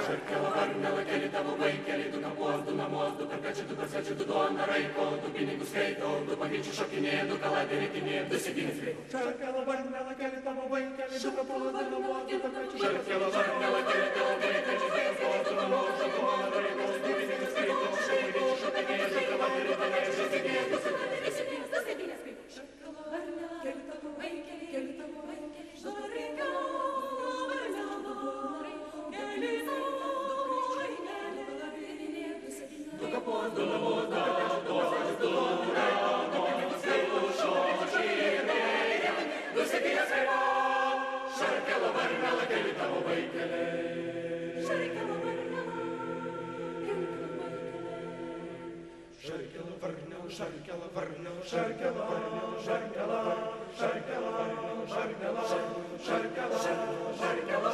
Šarkela, varnela, keli tavo vaikeli, du kapuos, du namuos, du karkačių, du prasečių, du duona raiko, du pinigus skaito, du pavyčių šokinėje, du kaladė rytinėje, du sėdynės reiko. Šarkela, varnela, keli tavo vaikeli, du kapuos, du namuos, du karkačių. Šarkela, varnela, keli tavo vaikeli, du kapuos, du namuos, du duona raiko, du pinigus skaito, du pavyčių šokinėje, du kaladė rytinėje, du sėdynės reiko. Šarkela, varnela, keli tavo vaikeli, keli tavo vaikeli, du raiko. Kapuos, du namuos, du karkačių, du pavyčių, du duona, du pinigus skaito, šokinėje, du sėdynės reiko. Šarkela, varnela, keli tavo vaikeliai. Šarkela, varnela, keli tavo vaikeliai. Šarkela, varnela, šarkela, varnela, šarkela, varnela, šarkela, šarkela, varnela, šarkela, šarkela, šarkela.